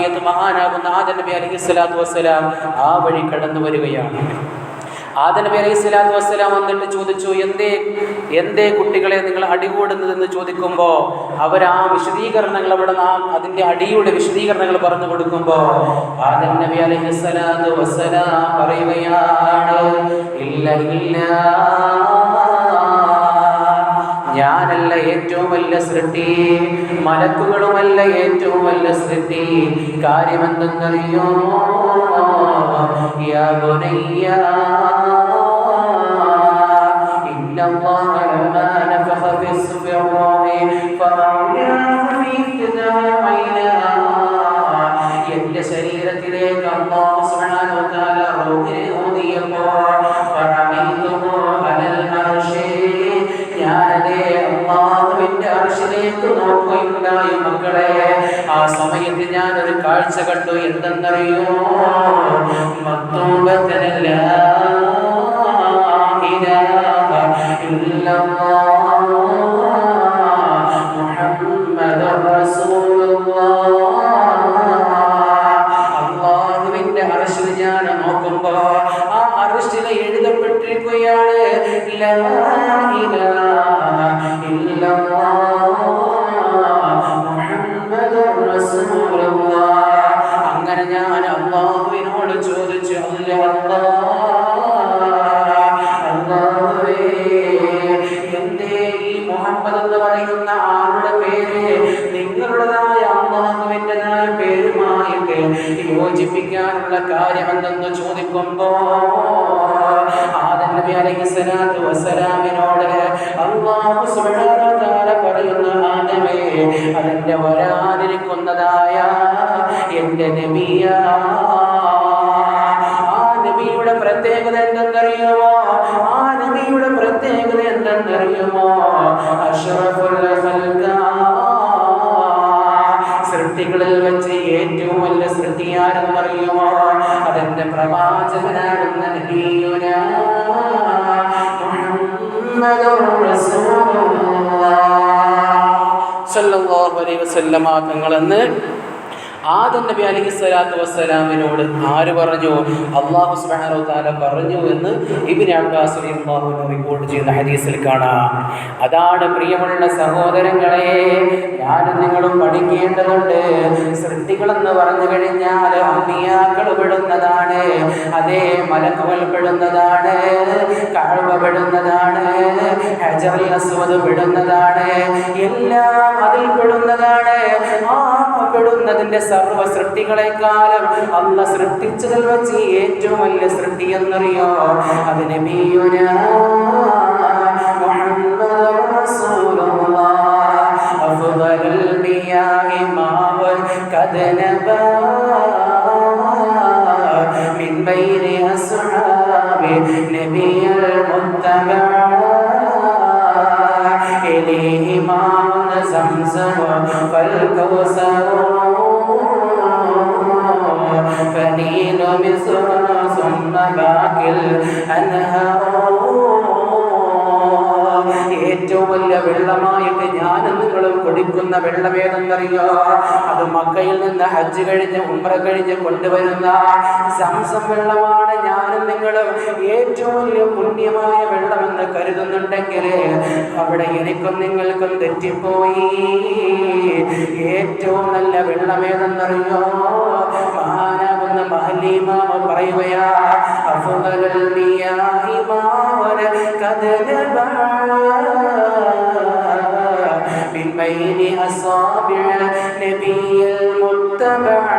സമയത്ത് മഹാനാകുന്ന ആദം നബി അലൈഹിസ്സലാത്തു വസ്സലാം ആ വഴി കടന്നു വരികയാണ്. ആദം നബി അലൈഹിസ്സലാത്തു വസ്സലാം വന്നിട്ട് ചോദിച്ചു, എന്തേ കുട്ടികളെ നിങ്ങൾ അടികൂടുന്നതെന്ന് ചോദിക്കുമ്പോൾ അവരാ വിശദീകരണങ്ങൾ അവിടെ അതിൻ്റെ അടിയുടെ വിശദീകരണങ്ങൾ പറഞ്ഞു കൊടുക്കുമ്പോൾ ആദം നബി അലൈഹിസ്സലാത്തു വസ്സലാം പറയുകയാണ്, ഇല്ല ഇല്ല, ഞാനല്ല ഏറ്റവും വലിയ സൃഷ്ടി, മലക്കുകളുമല്ല ഏറ്റവും വലിയ സൃഷ്ടി. കാര്യമെന്തെന്നറിയോ? യാ ബുനയ്യ ഇന്നല്ലാഹ ലമ്മാ നഫഖ ഫിസ്സുറൂഹി ഫറഅനാഹു ഫീ ഇബ്തിദാഇനാ. എന്റെ ശരീരത്തിലേക്ക് അല്ലാഹു സുബ്ഹാനഹു വ തആല റൂഹിനെ ഊതിയപ്പോൾ ഫറഅയ്തുഹു അലൽ അർശി, ഞാനതേ അല്ലാഹുവിന്റെ അർശിലേക്ക് നോക്കുകയുണ്ടായി മക്കളെ. ആ സമയത്ത് ഞാനൊരു കാഴ്ച കണ്ടു. എന്തെന്നറിയോ? മക്തൂബത്തൻ ലാ ഇലാഹ ഇല്ലല്ലാഹ് മുഹമ്മദുർ റസൂലുള്ളാഹ്. അല്ലാഹുവിന്റെ അർശിൽ ഞാൻ നോക്കുമ്പോൾ ആ അർശിൽ എഴുതപ്പെട്ടിരിക്കുകയാണ് ലാ ഇലാഹ ഇല്ലല്ലാഹ് മുഹമ്മദുർ റസൂലുള്ളാഹ്. അങ്ങനെ ഞാൻ അല്ലാഹുവിനോട് ചോദിച്ചു, അല്ലാഹുവേ, എന്തേ ഈ മുഹമ്മദ് എന്ന് പറയുന്ന ആളുടെ പേര് നിങ്ങളുടേതായ അല്ലാഹുവിൻ്റെതായ പേരുമായിട്ട് യോജിപ്പിക്കാനുള്ള കാര്യമെന്തെന്ന് ചോദിക്കുമ്പോൾ ആദം നബി അലൈഹിസ്സലാത്തു വസ്സലാമിനോട് അല്ലാഹു സുബ്ഹാനഹു വ തആല പറയുന്ന, ആദമേ, അതിൻ്റെ വരാനിരിക്കുന്നതായ എൻ്റെ നബിയാ. ആ നബിയുടെ പ്രത്യേകത എന്തെന്നറിയുമോ? ആ നബിയുടെ പ്രത്യേകത എന്തെന്നറിയുമോ? അഷ്റഫുൽ ഖൽഖ്, സൃഷ്ടികളിൽ വെച്ച് ഏറ്റവും വലിയ സൃഷ്ടിയാരെന്നറിയുമോ? അതെന്റെ പ്രവാചകനാകുന്ന നബിയുനാ മുഹമ്മദുർ റസൂലുള്ളാഹ് സല്ലല്ലാഹു അലൈഹി വസല്ലമ തങ്ങളെന്ന് ആദം നബി അലൈഹിസ്സലാത്തു വസ്സലാമിനോട് ആര് പറഞ്ഞു? അല്ലാഹു സുബ്ഹാനഹു വ തആല പറഞ്ഞു എന്ന് ഇബ്നു അബ്ബാസ് റളിയല്ലാഹു അൻഹു റിപ്പോർട്ട് ചെയ്യുന്ന ഹദീസിൽ കാണാം. അതാണ് പ്രിയമുള്ള സഹോദരങ്ങളെ, ഞാനും നിങ്ങളും പഠിക്കേണ്ടതുണ്ട്. സൃഷ്ടികളെന്ന് പറഞ്ഞു കഴിഞ്ഞാൽ അമ്പിയാക്കൾ പെടുന്നതാണ്, അതേ മലക്കുകൾ പെടുന്നതാണ്, കഅബ പെടുന്നതാണ്, ഹജറുൽ അസ്വദ് പെടുന്നതാണ്, എല്ലാം അതിൽ പെടുന്നതാണ്. ആ പെടുന്നതിന്റെ സർവ്വ സൃഷ്ടികളെക്കാളും അല്ലാഹ് സൃഷ്ടിച്ചതിൽ വെച്ച് ഏറ്റവും വലിയ സൃഷ്ടി എന്നറിയോ? അത് നബിയുനാ മുഹമ്മദുർ റസൂലുള്ളാഹ്. അഫ്ദലുൽ മിയാഹി മാഉൻ ഖദ് നബാ മിൻ ബൈനി അസ്ഹാബി നബിയുൽ മുത്തബഅ ഇലൈഹി മാഉൻ സംസം ഫൽകൗസർ فنيل مصر ثم باقي الأنهار. ഏറ്റവും വലിയ വെള്ളമായിട്ട് ഞാനും നിങ്ങളും കുടിക്കുന്ന വെള്ളമേതെന്നറിയോ? അത് മക്കയിൽ നിന്ന് ഹജ്ജ് കഴിഞ്ഞ് ഉംറ കഴിഞ്ഞ് കൊണ്ടുവരുന്ന സംസം വെള്ളമാണ്. ഞാനും നിങ്ങളും ഏറ്റവും വലിയ പുണ്യമായ വെള്ളമെന്ന് കരുതുന്നുണ്ടെങ്കിൽ അവിടെ എനിക്കും നിങ്ങൾക്കും തെറ്റിപ്പോയി. ഏറ്റവും നല്ല വെള്ളമേതെന്നറിയോ? മഹാനാകുന്ന മഹല്ലി ഇമാം പറയുകയാ, അഫ്ദലുൽ മിയാഹി മാഉൻ ഖദ് നബാ മിൻ ബൈനി അസ്വാബിഇ നബിയിൽ മുത്തബഅ.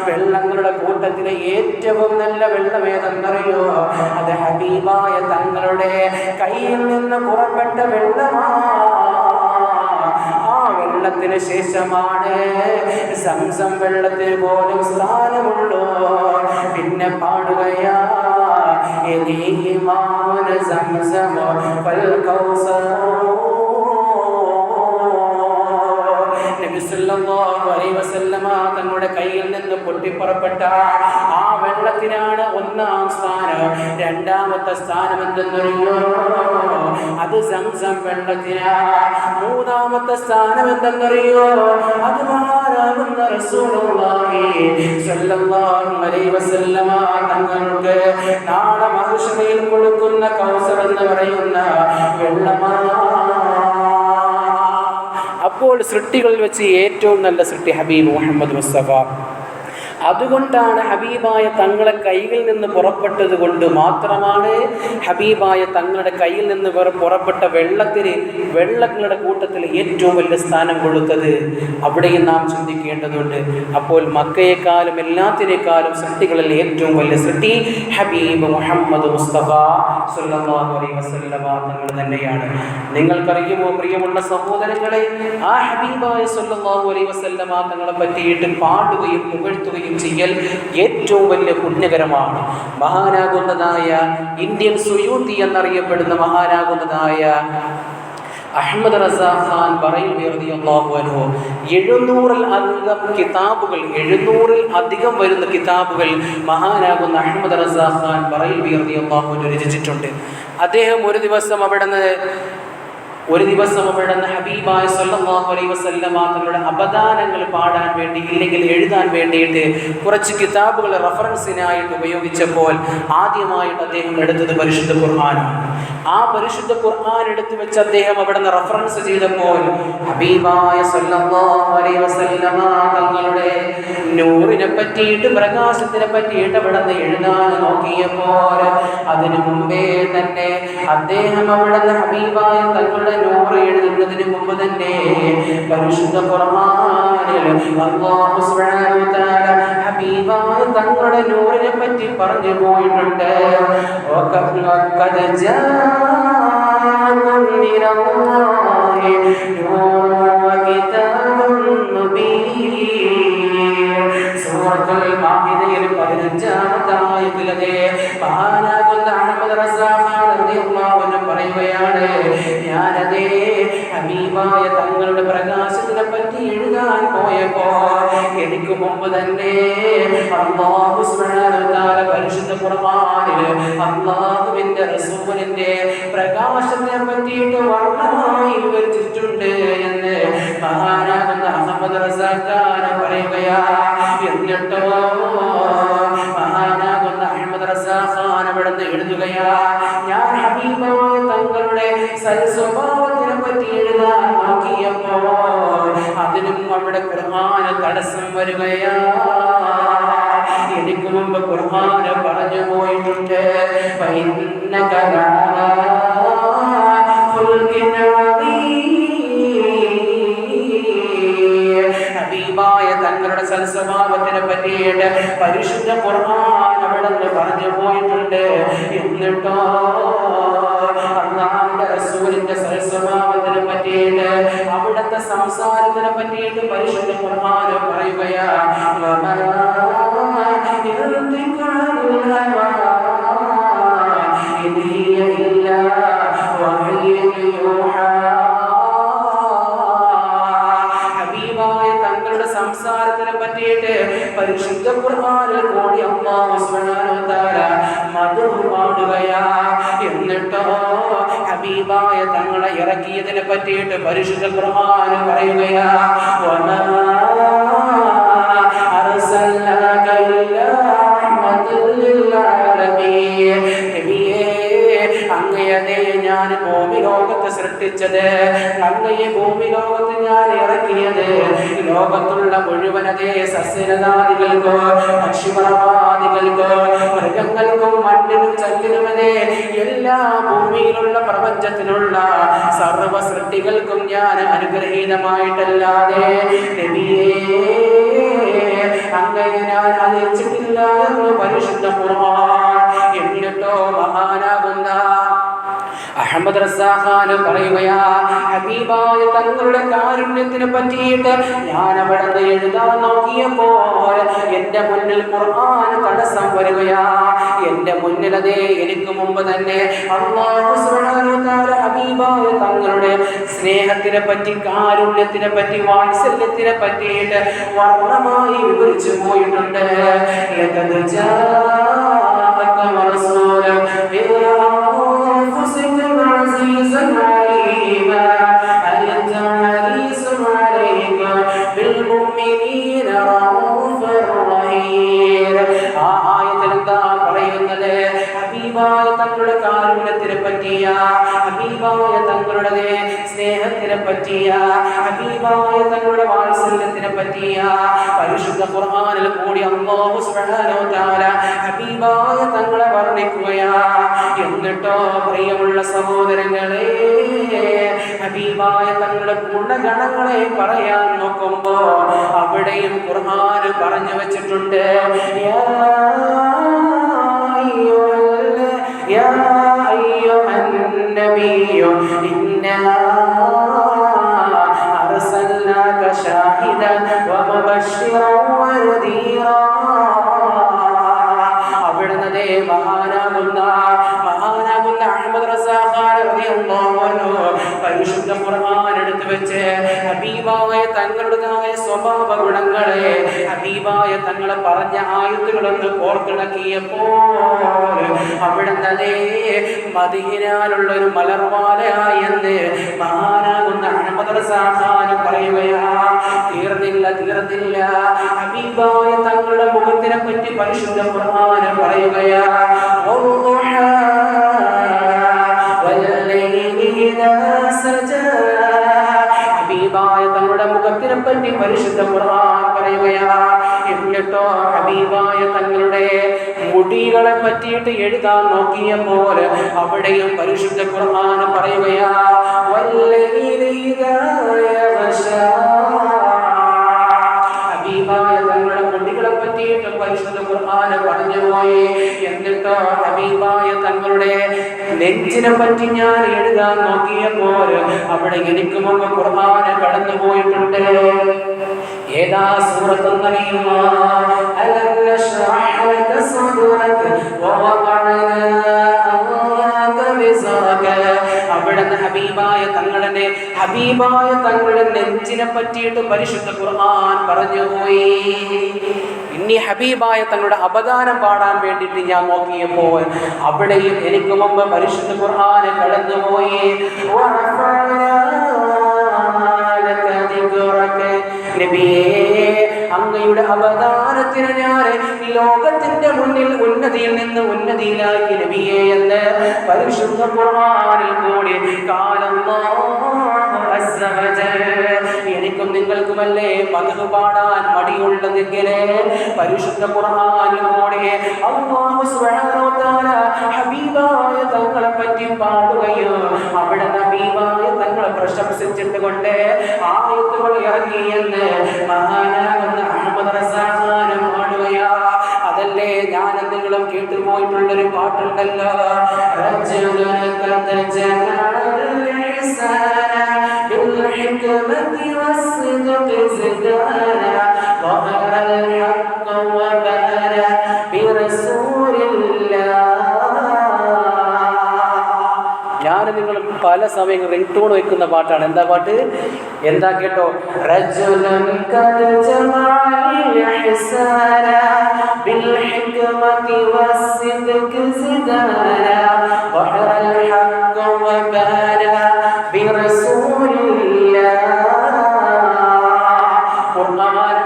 വെള്ളങ്ങളുടെ കൂട്ടത്തിലെ ഏറ്റവും നല്ല വെള്ളമേതെന്നറിയോ? അത് ഹബീബായ തങ്ങളുടെ കയ്യിൽ നിന്ന് പുറപ്പെട്ട വെള്ളമാണ്. ആ വെള്ളത്തിന് ശേഷമാണ് സംസം വെള്ളത്തിന് പോലും സ്ഥാനമുള്ളൂ. പിന്നെ പാടുകയാ, ഇലൈഹി മാഉൻ സംസം ഫൽകൗസർ. നബി സല്ലല്ലാഹു അലൈഹി വസല്ലമ തങ്ങളുടെ കയ്യിൽ നിന്ന് പൊട്ടിപ്പുറപ്പെട്ട ആ വെള്ളത്തിനാണ് ഒന്നാം സ്ഥാനം. രണ്ടാമത്തെ സ്ഥാനം എന്തെന്നറിയോ? അത് സംസം വെള്ളത്തിനാ. മൂന്നാമത്തെ സ്ഥാനം എന്തെന്നറിയോ? അത് മഹാനാകുന്ന റസൂലുള്ളാഹി സ്വല്ലല്ലാഹു അലൈഹി വസല്ലമ തങ്ങൾക്ക് നാളെ മഹ്ശറിൽ കൊടുക്കുന്ന കൗസർ എന്ന് പറയുന്ന വെള്ളമാണ്. അപ്പോൾ സൃഷ്ടികളിൽ വെച്ച് ഏറ്റവും നല്ല സൃഷ്ടി ഹബീബ് മുഹമ്മദ് മുസ്തഫ. അതുകൊണ്ടാണ് ഹബീബായ തങ്ങളെ കയ്യിൽ നിന്ന് പുറപ്പെട്ടത് കൊണ്ട് മാത്രമാണ് ഹബീബായ തങ്ങളുടെ കയ്യിൽ നിന്ന് പുറപ്പെട്ട വെള്ളങ്ങളുടെ കൂട്ടത്തിൽ ഏറ്റവും വലിയ സ്ഥാനം കൊടുത്തത്. അവിടെയും നാം ചിന്തിക്കേണ്ടതുണ്ട്. അപ്പോൾ മക്കയെക്കാളും എല്ലാത്തിനേക്കാളും സൃഷ്ടികളിൽ ഏറ്റവും വലിയ സൃഷ്ടി ഹബീബ് മുഹമ്മദ് മുസ്തഫ സ്വല്ലല്ലാഹു അലൈഹി വസല്ലമ തങ്ങൾ തന്നെയാണ്. നിങ്ങൾക്കറിയുമോ പ്രിയമുള്ള സഹോദരങ്ങളെ, ആ ഹബീബായ സ്വല്ലല്ലാഹു അലൈഹി വസല്ലമ തങ്ങളെ പറ്റിയിട്ട് പാടുകയും പുകഴ്ത്തുകയും ചെയ്യൽ ഏറ്റവും വലിയ പുണ്യകരമാണ്. മഹാനാകുന്നതായ ഇന്ത്യൻ സുയൂത്തി എന്നറിയപ്പെടുന്ന മഹാനാകുന്നതായ അഹ്മദ് റസാ ഖാൻ ബറൈലി റളിയല്ലാഹു അൻഹു 700-ൽ അധികം വരുന്ന കിതാബുകൾ മഹാനാകുന്ന അഹ്മദ് റസാ ഖാൻ ബറൈലി റളിയല്ലാഹു അൻഹു രചിച്ചിട്ടുണ്ട്. അദ്ദേഹം ഒരു ദിവസം അവിടുന്ന് ഹബീബായ സല്ലല്ലാഹു അലൈഹി വസല്ലമ തങ്ങളുടെ അപദാനങ്ങൾ പാടാൻ വേണ്ടി ഇല്ലെങ്കിൽ എഴുതാൻ വേണ്ടിയിട്ട് കുറച്ച് കിതാബുകൾ റഫറൻസിനായിട്ട് ഉപയോഗിച്ചപ്പോൾ ആദ്യമായിട്ട് അദ്ദേഹം എടുത്തത് പരിശുദ്ധ ഖുർആനാണ്. ആ പരിശുദ്ധ ഖുർആൻ എടുത്തു വെച്ച് അദ്ദേഹം അവിടുന്ന് റഫറൻസ് ചെയ്തപ്പോൾ ഹബീബായ സല്ലല്ലാഹു അലൈഹി വസല്ലമ തങ്ങളുടെ നൂറിനെ പറ്റിയിട്ട് പ്രകാശത്തിനെ പറ്റിയിട്ട് അവിടുന്ന് എഴുതാൻ നോക്കിയപ്പോൾ അതിനു മുമ്പേ തന്നെ അദ്ദേഹം അവിടുന്ന് ഹബീബായ തങ്ങളുടെ നൂറ് എഴുതുന്നതിന് മുമ്പ് തന്നെ പരിശുദ്ധ ഖുർആനിൽ അല്ലാഹു സുബ്ഹാനഹു വ തആല ഹബീബായ തങ്ങളുടെ നൂറിനെ പറ്റി പറഞ്ഞു പോയിട്ടുണ്ട്. വഖദ് ജാഅകും മിനല്ലാഹി നൂറുൻ വ കിതാബുൻ മുബീൻ. സൂറത്തുൽ മാഇദയിൽ 15-ാമത്തെ ആയത്തിലെ മഹാനാകുന്ന അഹ്മദ് റസാ ഖാൻ റളിയല്ലാഹു അൻഹു പറയുകയാണ്, ഞാനതേ ഹബീബായ തങ്ങളുടെ പ്രകാശത്തിനെ പറ്റി എഴുതാൻ പോയപ്പോൾ എനിക്ക് മുമ്പ് തന്നെ അല്ലാഹു സുബ്ഹാനഹു വ തആല പരിശുദ്ധ ഖുർആനിൽ അല്ലാഹുവിന്റെ റസൂലിന്റെ പ്രകാശത്തിനെ പറ്റിയിട്ട് വർണ്ണമായി വിവരിച്ചിട്ടുണ്ട് എന്ന് മഹാനാകുന്ന അഹ്മദ് റസാ ഖാൻ പറയുകയാ. എന്നിട്ടോ മഹാനാകുന്ന അഹ്മദ് റസാ ഖാൻ അവിടുന്ന് എഴുതുകയാ, ഞാൻ ഹബീബായ തങ്ങളുടെ സൽസ്വഭാവത്തിനെ പറ്റി എഴുതാൻ നോക്കിയപ്പോൾ അതിനും അവിടെ ഖുർആൻ തടസ്സം വരികയാ. എനിക്ക് മുമ്പ് ഖുർആൻ പറഞ്ഞു പോയിട്ടുണ്ട്, ഫഇന്നക ലഅലാ ഖുൽഖിൻ അദീം. ഹബീബായ തങ്ങളുടെ സൽസ്വഭാവത്തിനെ പറ്റിയിട്ട് പരിശുദ്ധ ഖുർആൻ അവിടെ പറഞ്ഞു പോയിട്ടുണ്ട്. എന്നിട്ടോ അല്ലാഹുവിന്റെ റസൂലിന്റെ സൽസ്വഭാവത്തിനെ പറ്റിയിട്ട് അവിടുത്തെ സംസാരത്തിനെ പറ്റിയിട്ട് പരിശുദ്ധ ഖുർആൻ പറയുകയാ, ഹബീബായ തങ്ങളുടെ സംസാരത്തിനെ പറ്റിയിട്ട് പരിശുദ്ധ ഖുർആനിൽ കൂടി അല്ലാഹു സുബ്ഹാനഹു വ തആല മദ്ഹ് പാടുകയാ. എന്നിട്ടോ ഹബീബായ തങ്ങളെ ഇറക്കിയതിനെ പറ്റിയിട്ട് പരിശുദ്ധ ഖുർആൻ പറയുകയാ, വമാ അർസൽനാക ഇല്ലാ റഹ്മത്തൻ ലിൽ ആലമീൻ. അങ്ങയതേ ഞാൻ ഭൂമി ലോകത്ത് സൃഷ്ടിച്ചത്, അങ്ങയെ ഭൂമി ലോകത്ത് ഞാൻ ഇറക്കിയത് ലോകത്തുള്ള മുഴുവനതേ സസ്യലതാദികൾക്കോ പക്ഷിമൃഗാദികൾക്കോ മൃഗങ്ങൾക്കും മണ്ണിനും ചല്ലിനുമതേ എല്ലാ ഭൂമിയിലുള്ള പ്രപഞ്ചത്തിനുള്ള സർവ സൃഷ്ടികൾക്കും ഞാൻ അനുഗ്രഹീതമായിട്ടല്ലാതെ നബിയേ അങ്ങയെ ഞാൻ അറിയിച്ചിട്ടില്ല എന്ന് പരിശുദ്ധ ഖുർആൻ. എന്നിട്ടോ മഹാനാകുന്ന അഹ്മദ് റസാ ഖാൻ പറയുകയാ, ഹബീബായ തങ്ങളുടെ കാരുണ്യത്തിനെ പറ്റിയിട്ട് ഞാൻ അവിടെ എഴുതാൻ നോക്കിയപ്പോൾ എന്റെ മുന്നിൽ ഖുർആൻ തടസ്സം വരികയാ. എന്റെ മുന്നിലതേ എനിക്ക് മുമ്പ് തന്നെ അല്ലാഹു സുബ്ഹാനഹു വ തആല ഹബീബായ തങ്ങളുടെ സ്നേഹത്തിനെ പറ്റി, കാരുണ്യത്തിനെ പറ്റി, വാത്സല്യത്തിനെ പറ്റിയിട്ട് വർണ്ണമായി വിവരിച്ചു പോയിട്ടുണ്ട്. ലഖദ് ജാഅകും റസൂലുൻ മിൻ അൻഫുസികും അസീസുൻ അലീമാ അൻത ഹരീസുൻ അലൈകും ബിൽ മുഅ്മിനീന റഊഫുർ റഹീം. ആ ആയത്തിൽ എന്താ പറയുന്നത്? ഹബീബായ തങ്ങളുടെ കാരുണ്യത്തിനെ പറ്റിയ, ഹബീബായ തങ്ങളുടെ സ്നേഹത്തിനെ പറ്റിയ, ഹബീബായ തങ്ങളുടെ വാത്സല്യത്തിനെ പറ്റിയ പരിശുദ്ധ ഖുർആനിൽ കൂടി അല്ലാഹു സുബ്ഹാനഹു വ തആല ഹബീബായ തങ്ങളെ വർണ്ണിക്കുകയാ. എന്നിട്ടോ പ്രിയമുള്ള സഹോദരങ്ങളെ, ഹബീബായ തങ്ങളുടെ ഗുണഗണങ്ങളെ പറയാൻ നോക്കുമ്പോ അവിടെയും ഖുർആൻ പറഞ്ഞു വെച്ചിട്ടുണ്ട്. യാ അയ്യുഹൻ നബിയ്യു ഇന്നാ അർസൽനാക ഷാഹിദൻ വമുബശ്ശിറൻ വനദീറാ. അവിടുന്നതേ മഹാനാകുന്ന അഹ്മദ് റസാ ഖാൻ റളിയല്ലാഹു അൻഹു പരിശുദ്ധ ഖുർആൻ എടുത്തു വെച്ച് ഹബീബായ തങ്ങളുടേതായ സ്വഭാവ ഗുണങ്ങളെ, ഹബീബായ തങ്ങളെ പറഞ്ഞ ആയത്തുകളൊന്ന് കോർത്തിണക്കിയപ്പോൾ അവിടുന്നതേ മദീനയിലുള്ള ഒരു മലർവാലയെന്ന് മഹാനാകുന്ന അഹ്മദ് റസാ ഖാൻ പറയുകയാ. തീർന്നില്ല. ഹബീബായ തങ്ങളുടെ മുഖത്തിനെ പറ്റി പരിശുദ്ധ ഖുർആൻ പറയുകയാ. ഹബീബായ തങ്ങളുടെ മുഖത്തിനെ പറ്റി പരിശുദ്ധ ഖുർആൻ പറയുകയാ. എന്നിട്ടോ ഹബീബായ തങ്ങളുടെ മുടികളെ പറ്റിയിട്ട് എഴുതാൻ നോക്കിയപ്പോൾ അവിടെയും പരിശുദ്ധ ഖുർആൻ പറയുകയാ. ഹബീബായ തങ്ങളുടെ മുടികളെ പറ്റിയിട്ട് പരിശുദ്ധ ഖുർആൻ പറഞ്ഞുപോയി. എന്നിട്ടോ ഹബീബായ തങ്ങളുടെ നെഞ്ചിനെ പറ്റി ഞാൻ എഴുതാൻ നോക്കിയപ്പോൾ അവിടെ എനിക്ക് മുമ്പ് ഖുർആൻ കടന്നു പോയിട്ടുണ്ട്. ഏതാ സൂറത്തെന്നറിയുമോ? അലം നശ്റഹ് ലക സദ്റക വവദഅനാ അൻക വിസ്റക. അവിടുന്ന് ഹബീബായ തങ്ങളുടെ നെഞ്ചിനെ പറ്റിയിട്ട് പരിശുദ്ധ ഖുർആൻ പറഞ്ഞുപോയി. ഇനി ഹബീബായ തങ്ങളുടെ അപദാനം പാടാൻ വേണ്ടിയിട്ട് ഞാൻ നോക്കിയപ്പോൾ അവിടെയും എനിക്ക് മുമ്പ് പരിശുദ്ധ ഖുർആൻ കടന്നുപോയി. നബിയേ, അങ്ങയുടെ അപദാനത്തിന് ഞാൻ ലോകത്തിന്റെ മുന്നിൽ ഉന്നതിയിൽ നിന്ന് ഉന്നതിയിലാക്കി നബിയേ എന്ന് പരിശുദ്ധ ഖുർആനിൽ കൂടി എനിക്കും നിങ്ങൾക്കുമല്ലേ മദ്ഹ് പാടാൻ മടിയുള്ളതെങ്കിൽ പരിശുദ്ധ ഖുർആനിൽ കൂടി അല്ലാഹു സുബ്ഹാനഹു വ തആല ഹബീബായ തങ്ങളെ പറ്റി പാടുകയും അവിടെ ഹബീബായ തങ്ങളെ പ്രശംസിച്ചിട്ട് കൊണ്ട് ആയത്തുകൾ ഇറങ്ങിയെന്ന് മഹാനാകുന്ന അഹ്മദ് റസാ ഖാൻ പാടുകയാ. അതല്ലേ ഞാൻ നിങ്ങളും കേട്ടുപോയിട്ടുള്ളൊരു പാട്ടുണ്ടല്ലോ. ഞാൻ നിങ്ങൾ പല സമയങ്ങളിൽ റിംഗ് ടൂൺ വെക്കുന്ന പാട്ടാണ്. എന്താ പാട്ട്? എന്താ കേട്ടോ?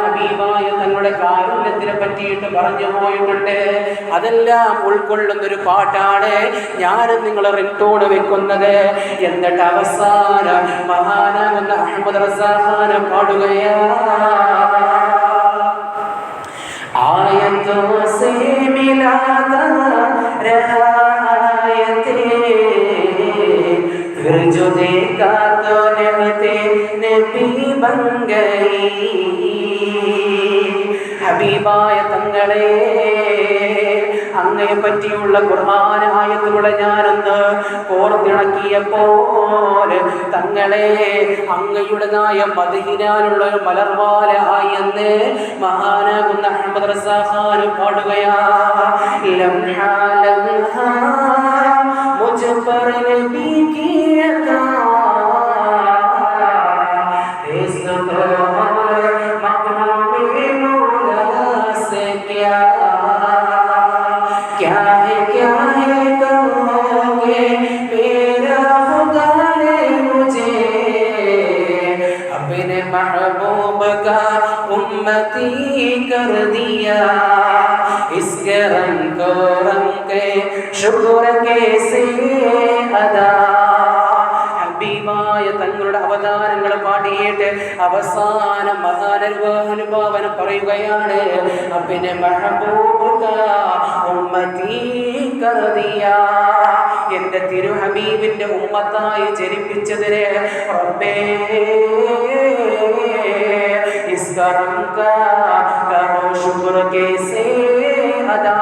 ഹബീബായ തങ്ങളുടെ കാരുണ്യത്തിനെ പറ്റിയിട്ട് പറഞ്ഞു പോയിട്ടുണ്ട്. അതെല്ലാം ഉൾക്കൊള്ളുന്ന ഒരു പാട്ടാണ് ഞാനും നിങ്ങൾ റിംഗ്ടോൺ വെക്കുന്നത്. എന്നിട്ട് അവസാനം മഹാനാകുന്ന അഹ്മദ് റസാ ഖാൻ പാടുകയാ. ആയത്തോ സേ മിലാതാ രഹാ ആയത്തേ फिर जो देखा तो नेमते नबी बन गई. ഹബീബായ തങ്ങളെ, അങ്ങയെ പറ്റിയുള്ള ഖുർആൻ ആയത്തുകളെ ഞാനൊന്ന് കോർത്തിണക്കിയപ്പോൾ തങ്ങളെ അങ്ങയുടേതായ മദീനയിലുള്ള ഒരു മലർവാല ആയെന്ന് മഹാനാകുന്ന അഹ്മദ് റസാ ഖാൻ പാടുകയാ. ലംഹാ ലംഹാ മുझ पर नबी की अता इस तो मक़ाम मौला से क्या है कहोगे मेरा खुदा ने मुझे अपने महबूब का उम्मती कर दिया इस करम को रंग के शुक्र कैसे अदा ഹബീബായ തങ്ങളുടെ അവതാരങ്ങൾ പാടിയിട്ട് അവസാനം മഹാനുഭാവനം പറയുകയാണ് അപ്പിനെ മഹബൂബ ഉമ്മത്തി കർ ദിയാ എന്റെ തിരു ഹബീബിന്റെ ഉമ്മത്തായി ജനിപ്പിച്ചതിനെ റബ്ബേ ഇസ് കറം കാ കറോ ശുക്ർ കൈസേ അദാ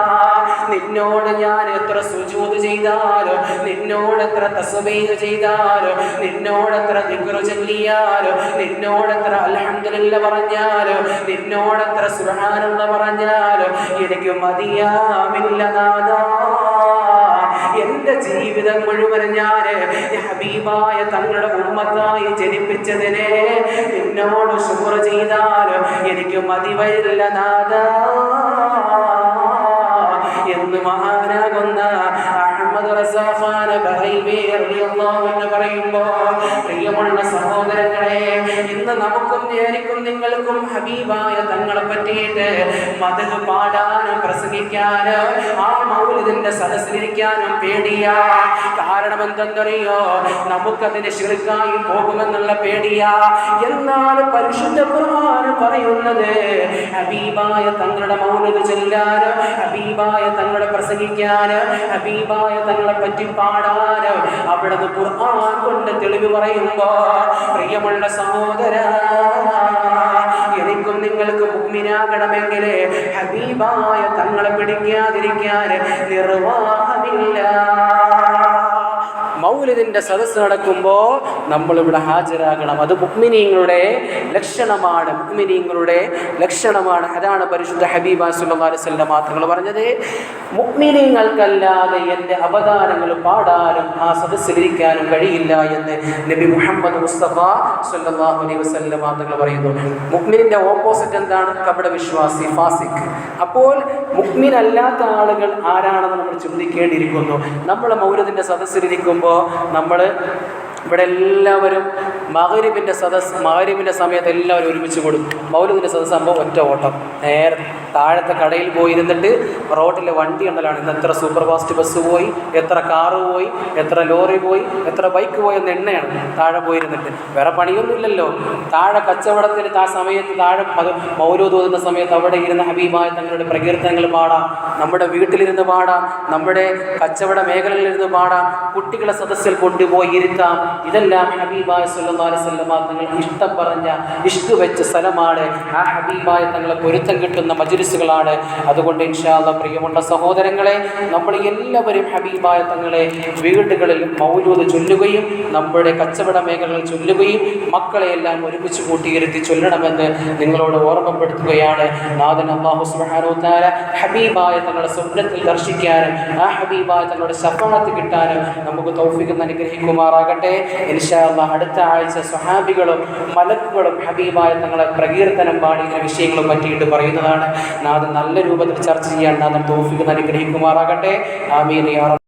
നിന്നോട് ഞാൻ എത്ര സുജൂദ് ചെയ്താലോ, നിന്നോട് എത്ര തസ്ബീഹ് ചെയ്താലോ, നിന്നോട് എത്ര ദിക്ർ ചൊല്ലിയാലോ, നിന്നോട് എത്ര അൽഹംദുലില്ലാഹ് പറഞ്ഞാലോ, നിന്നോട് എത്ര സുബ്ഹാനല്ലാഹ് പറഞ്ഞാലോ എനിക്ക് മതിയാവില്ല നാഥാ. എന്റെ ജീവിതം മുഴുവൻ ഞാൻ ഹബീബായ തങ്ങളുടെ ഉമ്മത്തായി ജനിപ്പിച്ചതിനെ നിന്നോട് ശുക്ർ ചെയ്താലോ എനിക്ക് മതി വരില്ല നാഥാ എന്ന് മഹാനാകുന്ന അഹ്മദ് റസാ ഖാൻ ബഹൈബി റളിയല്ലാഹു അൻഹു പറയുമ്പോൾ, പ്രിയമുള്ള സഹോദരങ്ങളെ, ഇന്ന് നമുക്കും എനിക്കും നിങ്ങൾക്കും ഹബീബായ തങ്ങളെ പറ്റിയിട്ട് മദ്ഹ് പാടാനും പ്രസംഗിക്കാനും ആ മൗലിദിന്റെ സദസ്സിലിരിക്കാനും പേടിയാ. കാരണം എന്തെന്നറിയോ? നമുക്കതിന് ശിർക്കായി പോകുമെന്നുള്ള പേടിയാ. എന്നാൽ പരിശുദ്ധ ഖുർആൻ പറയുന്നത് ഹബീബായ തങ്ങളുടെ മൗലിദ് ചൊല്ലാനും ഹബീബായ തങ്ങളെ പ്രസംഗിക്കാനും ഹബീബായ തങ്ങളെ പറ്റി പാടാനും അവിടുന്ന് ഖുർആൻ കൊണ്ട് തെളിവ് പറയുമ്പോ, പ്രിയമുള്ള സഹോദര, എനിക്കും നിങ്ങൾക്ക് മുഅ്മിനാകണമെങ്കിൽ ഹബീബായ തങ്ങളെ പിടിക്കാതിരിക്കാൻ നിർവാഹമില്ല. മൗലിദിന്റെ സദസ്സ് നടക്കുമ്പോൾ നമ്മളിവിടെ ഹാജരാകണം. അത് മുഅ്മിനീങ്ങളുടെ ലക്ഷണമാണ്, മുഅ്മിനീങ്ങളുടെ ലക്ഷണമാണ്. അതാണ് പരിശുദ്ധ ഹബീബ സല്ലല്ലാഹു അലൈഹി വസല്ലം തങ്ങൾ പറഞ്ഞത്, മുഅ്മിനീങ്ങൾക്കല്ലാതെ എൻ്റെ അവതാരങ്ങൾ പാടാനും ആ സദസ്സിലിരിക്കാനും കഴിയില്ല എന്ന് നബി മുഹമ്മദ് മുസ്തഫ സല്ലല്ലാഹു അലൈഹി വസല്ലം തങ്ങൾ പറയുന്നു. മുഅ്മിനിന്റെ ഓപ്പോസിറ്റ് എന്താണ്? കപട വിശ്വാസി, ഫാസിഖ്. അപ്പോൾ മുഅ്മിൻ അല്ലാത്ത ആളുകൾ ആരാണെന്ന് നമ്മൾ ചിന്തിക്കേണ്ടിയിരിക്കുന്നു. നമ്മൾ മൗലിദിന്റെ സദസ്സിലിരിക്കുമ്പോൾ നമ്മൾ ഇവിടെ എല്ലാവരും മഗ്‌രിബിന്റെ സമയത്ത് എല്ലാവരും ഒരുമിച്ച് കൂടും. മൗലിദിന്റെ സദസ്സാകുമ്പോൾ ഒറ്റ ഓട്ടം, നേരെ താഴത്തെ കടയിൽ പോയി ഇരുന്നിട്ട് റോഡിലെ വണ്ടി എണ്ണലാണ്. ഇന്ന് എത്ര സൂപ്പർ ഫാസ്റ്റ് ബസ് പോയി, എത്ര കാറ് പോയി, എത്ര ലോറി പോയി, എത്ര ബൈക്ക് പോയി എന്ന എണ്ണയാണ്. താഴെ പോയിരുന്നിട്ട് വേറെ പണിയൊന്നുമില്ലല്ലോ. താഴെ കച്ചവടത്തിന് ആ സമയത്ത് താഴെ മൗലൂദ് ഓതുന്ന സമയത്ത് അവിടെ ഇരുന്ന് ഹബീബായ തങ്ങളുടെ പ്രകീർത്തനങ്ങൾ പാടാം, നമ്മുടെ വീട്ടിലിരുന്ന് പാടാം, നമ്മുടെ കച്ചവട മേഖലകളിലിരുന്ന് പാടാം, കുട്ടികളെ സദസ്സിൽ കൊണ്ടുപോയി ഇരുത്താം. ഇതെല്ലാം ഹബീബായ സല്ലല്ലാഹു അലൈഹി വസല്ലം തങ്ങൾ ഇഷ്ടം പറഞ്ഞ ഇഷ്ക് വെച്ച സ്ഥലമാണ്. ആ ഹബീബായ തങ്ങളെ പൊരുത്തം കിട്ടുന്ന മജ്‌ലിസുകളാണ്. അതുകൊണ്ട് ഇൻഷാ അല്ലാഹ് പ്രിയമുള്ള സഹോദരങ്ങളെ, നമ്മൾ എല്ലാവരും ഹബീബായ തങ്ങളെ വീടുകളിൽ മൗലൂദ് ചൊല്ലുകയും നമ്മുടെ കച്ചവട മേഖലകൾ ചൊല്ലുകയും മക്കളെ എല്ലാം ഒരുമിച്ച് കൂട്ടിയിരുത്തി ചൊല്ലണമെന്ന് നിങ്ങളോട് ഓർമ്മപ്പെടുത്തുകയാണ്. നാഥൻ അല്ലാഹു സുബ്ഹാനഹു വ തആല ഹബീബായ തങ്ങളുടെ സ്വപ്നത്തിൽ ദർശിക്കാനും ആ ഹബീബായ തങ്ങളുടെ ശഫാഅത്ത് കിട്ടാനും നമുക്ക് തൗഫീഖ് അനുഗ്രഹിക്കുമാറാകട്ടെ. ഇൻഷാ അല്ലാഹ് അടുത്ത ആഴ്ച സ്വഹാബികളും മലക്കുകളും ഹബീബായ തങ്ങളെ പ്രകീർത്തനം പാടിയ വിഷയങ്ങളും പറ്റിയിട്ട് പറയുന്നതാണ്. നാഥൻ നല്ല രൂപത്തിൽ ചർച്ച ചെയ്യാൻ നാഥൻ തൗഫീഖ് അനുഗ്രഹിക്കുമാറാകട്ടെ. ആമീൻ യാ റബ്ബ്.